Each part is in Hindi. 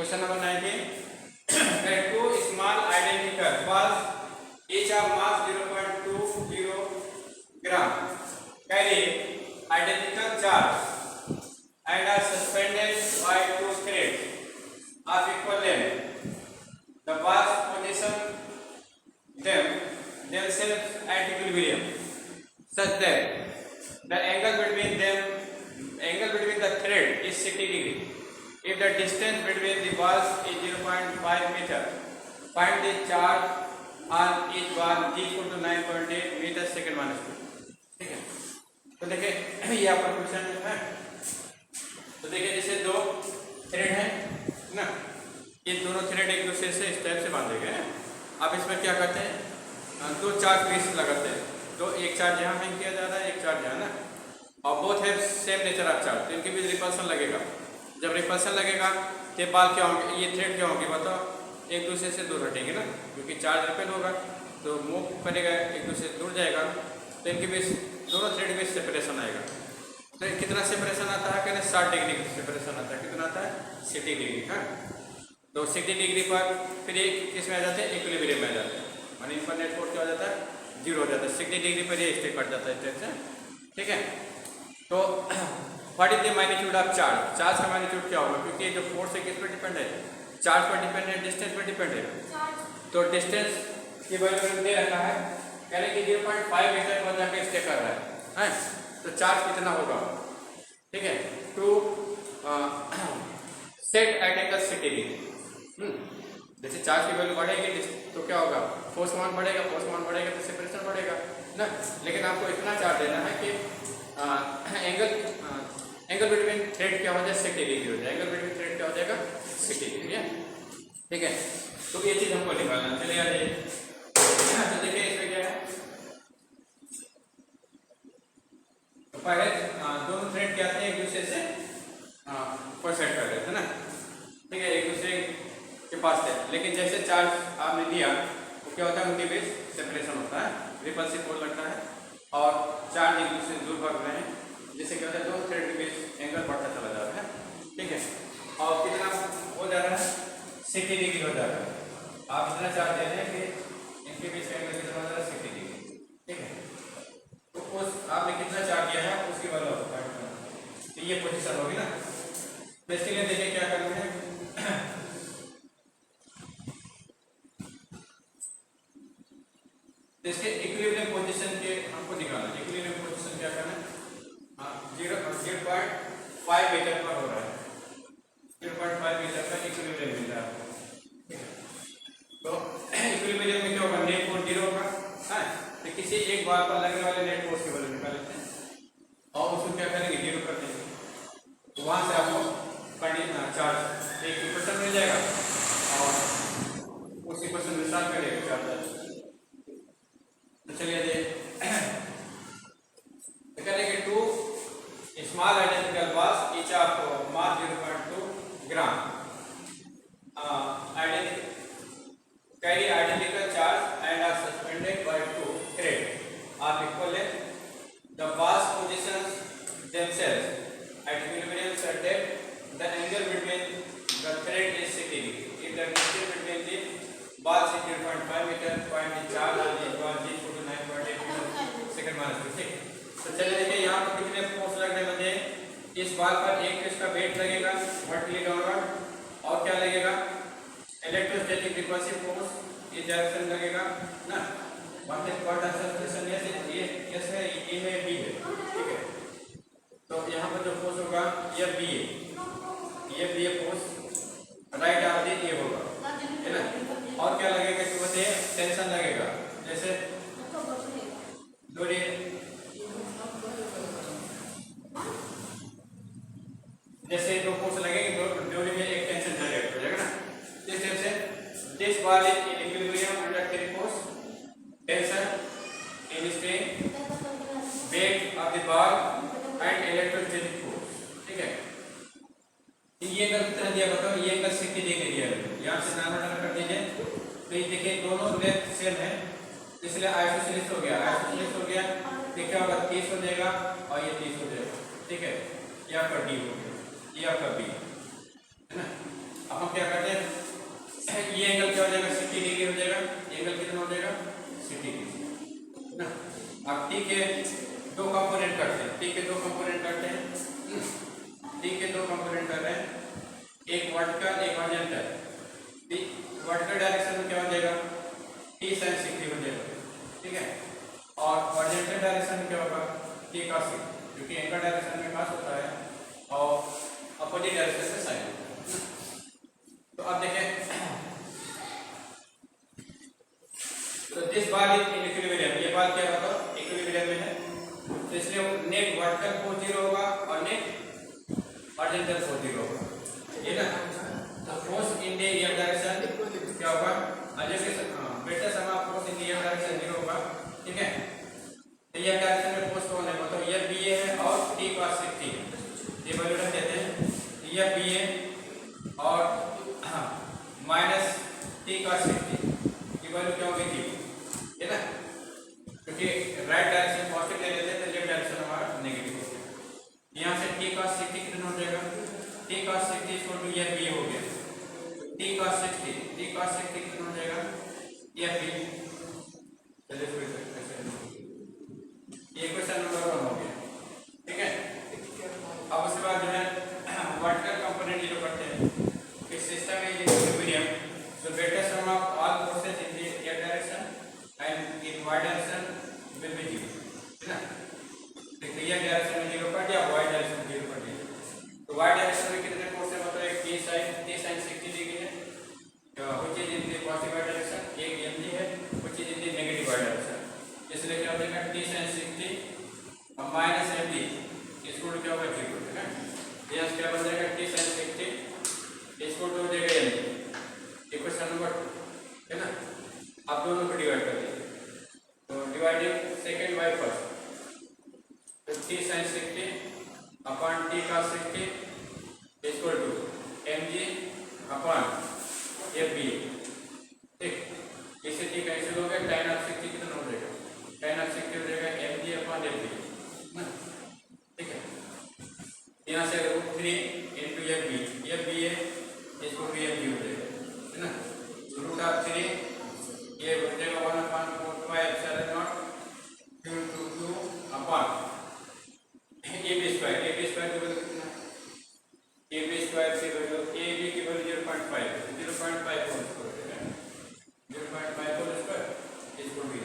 Question number 19. Where two small identical balls, each of mass 0.20 gram, carry identical charge and are suspended by two threads of equal length. The balls position themselves at equilibrium such that the angle between the thread is 60 degree. If the distance between the balls is 0.5 meter, find the charge on each ball g equal to 9.8 metre second minus 2. ठीक है, तो देखिए ये आपका क्वेश्चन है. तो देखिए जैसे दो थ्रेड है ना, ये दोनों थ्रेड एक दूसरे से इस टाइप से बांधे गए हैं. अब इसमें क्या करते हैं, दो चार्ज पीस लगाते हैं. तो एक चार्ज यहाँ हैंग किया जा रहा है, एक चार्ज यहाँ ना, और बोथ है सेम नेचर ऑफ चार्ज, तो इनके बीच रिपल्सन लगेगा. जब रिपल्सन लगेगा तो बाल क्या होंगे, ये थ्रेड क्या होंगे बताओ, एक दूसरे से दूर हटेंगे ना, क्योंकि चार्ज रिपेल होगा तो मूव करेगा, एक दूसरे से दूर जाएगा, तो इनके बीच दोनों थ्रेड में सेपरेशन आएगा. तो कितना सेपरेशन आता है, कहना 60 डिग्री सेपरेशन आता है. कितना आता है, 60 डिग्री. हाँ, तो 60 डिग्री पर फिर ये किस में आ जाते हैं, इक्विलिब्रियम में आ जाते हैं. मानी इन पर नेट फोर्स क्या हो जाता है, 0 हो जाता है. 60 डिग्री पर ये स्टे कट जाता है इस टाइप से. ठीक है, तो what is the magnitude of charge. Charge का मैग्नीट्यूड क्या होगा, क्योंकि जो फोर्स है किस पर डिपेंड है, चार्ज पर डिपेंड है, डिस्टेंस पर डिपेंड है. तो डिस्टेंस की वैल्यू दे रखा है, कह रहे कि 0.5 मीटर पर जाकर स्टे कर रहा है. तो चार्ज कितना होगा. ठीक है, to set at angle 60 degree. जैसे चार्ज की वैल्यू बढ़ेगी तो क्या होगा, फोर्स मान बढ़ेगा, फोर्स मान बढ़ेगा तो सेपरेशन बढ़ेगा ना. लेकिन आपको इतना चार्ज देना है कि एंगल बिटवीन थ्रेड क्या हो जाए, 60 डिग्री हो जाए. एंगल बिटवीन थ्रेड क्या हो जाएगा, 60 डिग्री है. ठीक है, तो ये चीज हमको निकालना. चलिए आ जाइए. तो देखिए इसमें क्या है, तो पहले दोनों थ्रेड क्या थे, एक दूसरे से ऊपर सेट कर रहे थे ना. ठीक है, एक दूसरे के पास थे, लेकिन जैसे चार्ज आपने दिया तो क्या होता है, उनके बीच सेपरेशन होता है, रिपल्सिव फोर्स लगता है और चार्ज एक दूसरे से दूर भाग रहे हैं, जिससे क्या होता है, दो थ्रेड के बीच एंगल बढ़ता चला जा रहा है. ठीक है, और कितना हो जा रहा है, 60 डिग्री हो जा रहा है. आप इतना चार्ज दे रहे हैं कि इनके बीच का एंगल कितना हो जा रहा है, 60 डिग्री. ठीक है, तो उस आपने कितना चार्ज दिया है उसकी वैल्यू होता है, तो ये पोजीशन होगी ना. तो इसके लिए देखिए क्या करना है, इसके इक्विलिब्रियम पोजीशन के हमको निकालना है. इक्विलिब्रियम पोजीशन क्या करना है, 0.5 मीटर पर हो रहा है. 0.5 मीटर का इक्विलिब्रियम मिल रहा है आपको. तो इक्विलिब्रियम में क्या होगा, नेट फोर्स 0 होगा. तो किसी एक बार पर लगने वाले नेट फोर्स की वैल्यू निकाल लेते हैं और उसको क्या करेंगे, 0 कर देंगे. तो वहां से आपको चार्ज एक इक्वेशन मिल जाएगा और उस इक्वेशन में सॉल्व करेंगे चार्ज. तो चलिए करेंगे, two small identical balls each of mass 0.2 gram carry identical charge and are suspended by two threads of equal length. The balls positions themselves at equilibrium such that the angle between the thread is 60 degree. If the distance between the balls is 0.5 meter, find the charge on each ball g equal to 9.8 metre second minus 2. ठीक, तो चलिए देखिए यहाँ पर कितने फोर्स लगने वाले हैं. इस बाल पर एक इसका वेट लगेगा वर्टिकली डाउनवर्ड, और क्या लगेगा, इलेक्ट्रोस्टैटिक रिपल्सिव फोर्स इस डायरेक्शन लगेगा ना. ये है, ए में बी है. ठीक है, तो यहाँ पर जो फोर्स होगा ये बी है, ये बी है फोर्स राइट आगे ये होगा, है ना. और क्या लगेगा, कि बताइए टेंशन लगेगा. जैसे जैसे दो फोर्स लगेंगे, डोरी में एक टेंशन जनरेट हो जाएगा ना. इस टाइप से this ball is in equilibrium under three force, tension in strain, weight of the ball and electrostatic force. ठीक है, ये एंगल कितना दिया बताओ, ये एंगल 60 डिग्री दिया है. यहाँ से नाम कर दीजिए. तो ये देखिए दोनों लेंथ सेम है, इसलिए आइसोसेलेस हो गया. आइसोसेलेस हो गया तो क्या होगा, 30 हो जाएगा और ये 30 हो जाएगा. ठीक है, ये आपका डी हो गया, ये आपका बी है ना. अब अब हम क्या करते हैं, ये एंगल क्या हो जाएगा 60 डिग्री हो जाएगा, एंगल कितना हो जाएगा 60 डिग्री ना। अब टी के दो कंपोनेंट करते हैं, टी के दो कंपोनेंट करते हैं, टी के दो कंपोनेंट कर रहे हैं, एक वर्टिकल एक हॉरिजॉन्टल। वर्टिकल डायरेक्शन में क्या हो जाएगा टी sin 60 हो जाएगा, ठीक है। और हॉरिजॉन्टल डायरेक्शन में क्या होगा टी cos 60, क्योंकि एंगल डायरेक्शन में cos होता है और अपोजिट डायरेक्शन में sin होता है। तो अब देखें, तो this bar is in equilibrium, ये बार क्या होगा इक्विलिब्रियम में है, तो इसलिए नेट वर्टिकल फोर्स 0 होगा और नेट हॉरिजॉन्टल फोर्स 0 होगा, ये ना। तो force in the year direction क्या होगा, बेटा समा force in the year direction 0 होगा, ठीक है। तो ईयर डायरेक्शन में फोर्स कौन है, मतलब ये बी है और टी cos 60 है, ये वैल्यू रख देते हैं, ये बी है और माइनस टी cos 60 की वैल्यू क्या होगी जी, है ना, क्योंकि राइट डायरेक्शन पॉजिटिव ले लेते हैं तो लेफ्ट डायरेक्शन हमारा नेगेटिव हो गया। यहाँ से टी cos 60 कितना हो जाएगा, टी cos 60 इक्वल टू ये बी हो गया, टी cos 60 कितना हो जाएगा ये बी। चलिए ये क्वेश्चन नंबर 1 हो गया, ठीक है। अब उसके बाद जो है वर्टिकल कंपोनेंट जीरो करते हैं, इस सिस्टम में equilibrium, so greater sum of all forces in the x direction and in y direction will be 0, है ना। देखिए ये डायरेक्शन में 0 कर दिया, y डायरेक्शन में 0 कर दिया, तो y डायरेक्शन में कितने फोर्स है, मतलब एक t sin 60 डिग्री है, which is in the positive direction, एक mg है which is in the negative direction, इसलिए क्या हो जाएगा t sin 60 और माइनस mg इसको क्या होगा 0, ठीक है। यहाँ से क्या बन जाएगा t sin 60 इसको हो जाएगा mg, इक्वेशन नंबर 2, है ना। आप दोनों को डिवाइड कर दीजिए, तो डिवाइडिंग सेकंड बाय फर्स्ट, तो t sin 60 upon t cos 60 equal to mg upon fb, ठीक। इसे t कैंसिल हो गया, tan of 60 कितना हो जाएगा, tan of 60 हो जाएगा mg अपॉन fb ना, ठीक है। यहाँ से √3 into fb है, इसको भी fb हो जाएगा, है ना। √3 ये हो जाएगा 1/4 epsilon not q into 2 upon ab square की वैल्यू कितना, ab स्क्वायर की वैल्यू ab की वैल्यू 0.5 होल स्क्वायर है, 0.5 होल स्क्वायर इसको भी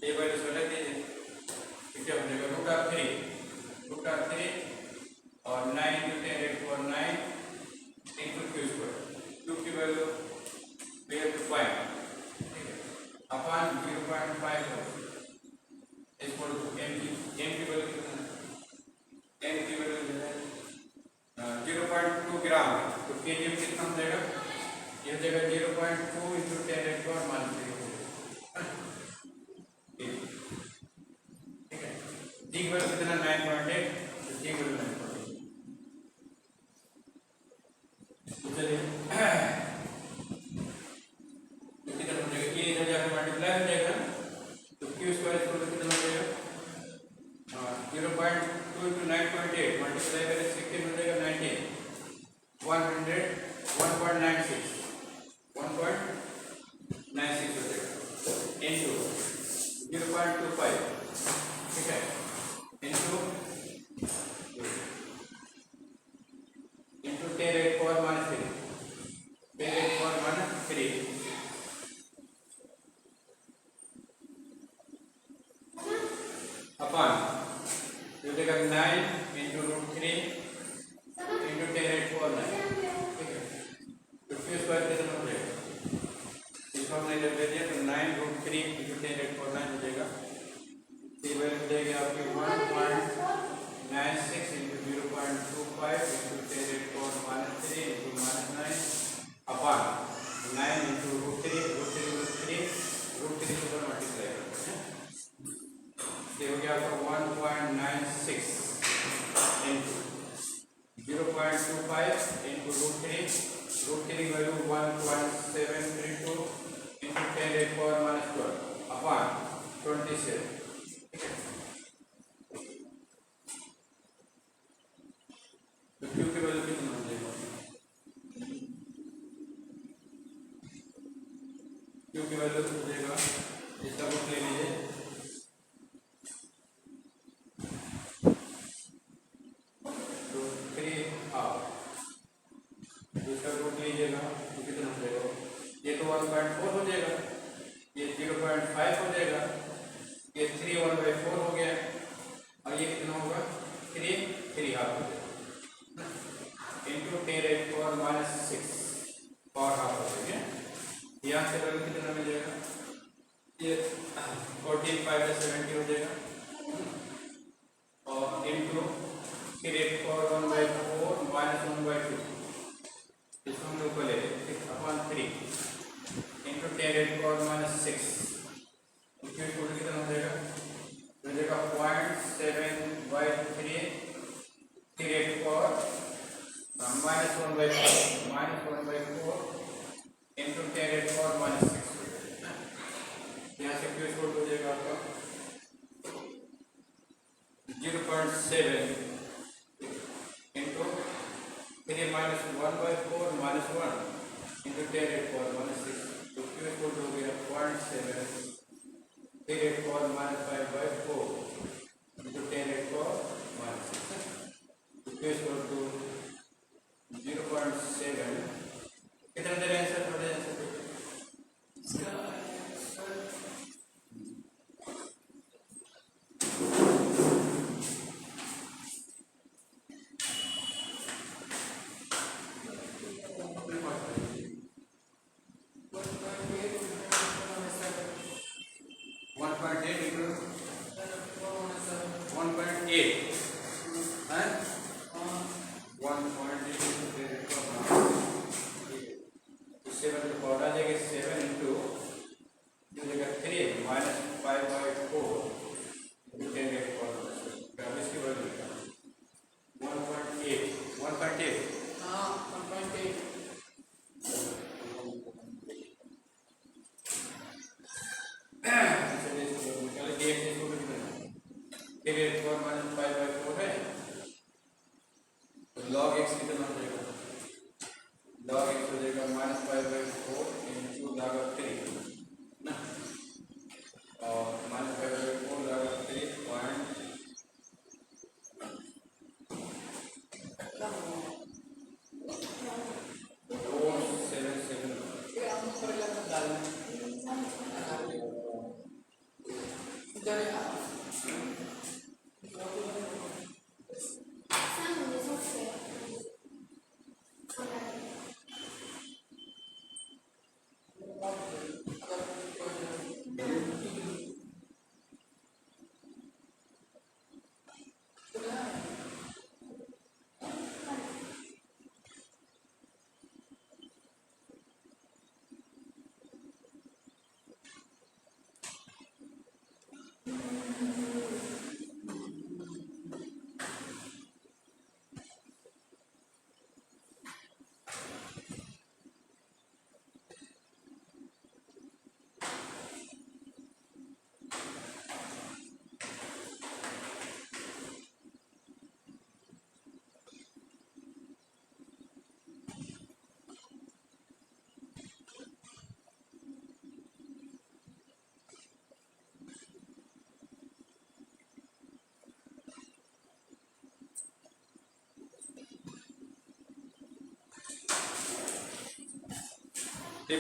ये वैल्यू से लग दीजिए, क्या हो जाएगा √3 और 9 into 10 raised to 9 into q square, q की value we have to find, ठीक है, अपॉन 0.5 इक्वल टू m की वैल्यू कितना है, m की वैल्यू जो है 0.2 ग्राम है, तो kg में कितना हो जाएगा, ये हो जाएगा 0.2 into 10 raised to -0, ठीक है। g की वैल्यू कितना 9.8, तो g की वैल्यू 9.8, तो चलिए कितना हो जाएगा, ये इधर जाकर मल्टीप्लाई हो जाएगा, तो q स्क्वायर कितना हो जाएगा 0.2 into 9.8 मल्टीप्लाई करें 16 हो जाएगा 19, 196 हो जाएगा into 0.25, ठीक है, into 10 raised to -3, 10 raised to -3 upon जो देगा 9 into √3 into 10 raised to 9, ठीक है। तो q स्क्वायर कितना हो जाएगा, इसको हमने जब दे दिया तो 9√3 into 10 raised to 9 हो जाएगा, ये वैल्यू देगी आपकी 1.96 into 0.25 into 10 raised to -3 into -9 upon 9 into √3 को मल्टीप्लाई करते हैं, ये हो गया आपका 1.96 into 0.25 into √3 value 1.732 into 10 raised to -12 upon 27, ठीक है। तो q की वैल्यू कितना हो जाएगा, की वैल्यू हो जाएगा, इसका रूट ले लीजिए, तो 3 हाफ, इसका रूट लीजिएगा तो कितना हो जाएगा, ये तो 1.4 हो जाएगा, ये 0.5 हो जाएगा, ये 3 1/4 हो गया, और ये कितना होगा 3 हाफ हो जाएगा इंटू 10⁻⁻6 पावर हाफ हो जाएगा। यहाँ से वैल्यू कितना मिल जाएगा, ये 14/5 हो जाएगा, और इंटू 10⁻⁴ इसको हम लोग बोले 6/3 इंटू 10⁻⁻6 इसमें टोटल कितना हो जाएगा, 0.7/3 -1/4 इंटू 10⁻⁻6 यहाँ से क्यू स्क्वायर हो जाएगा आपका 0.7 इंटू 3 -1/4 -1 इंटू 10⁻⁻6, तो क्यू स्क्वायर हो गया 0.7 10⁻⁻5/4 इंटू 10⁻⁻6, तो क्यू स्क्वायर टू 0.7 कितना दे रहे हैं आंसर, थोड़े आंसर इसका log x कितना हो जाएगा, log x हो जाएगा -5/4 इंटू log 3 ना, और -5/4 log 3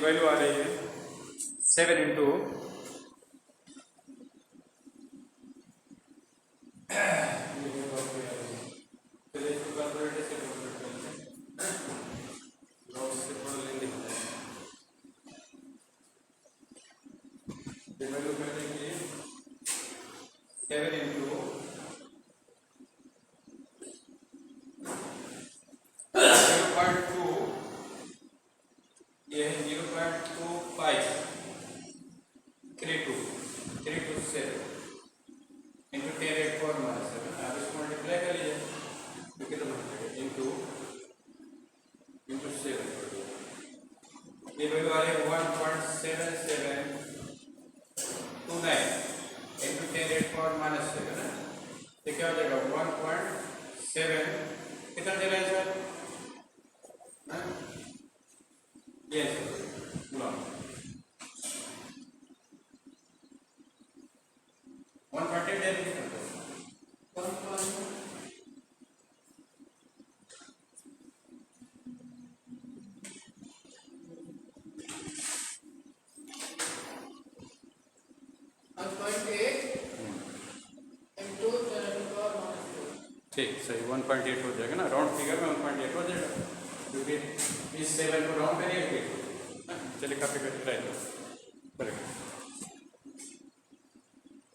वैल्यू आ रही है 7 इंटू ये वैल्यू आ रही है 1.7729 इंटू 10⁻⁻7 है, तो क्या हो जाएगा 1.7 कितना दे रहा है सर, ये गुणा ठीक सही 1.8 हो जाएगा ना, राउंड फिगर में 1.8 हो जाएगा, क्योंकि इस 7 को राउंड करिए। चलिए काफी करेक्ट।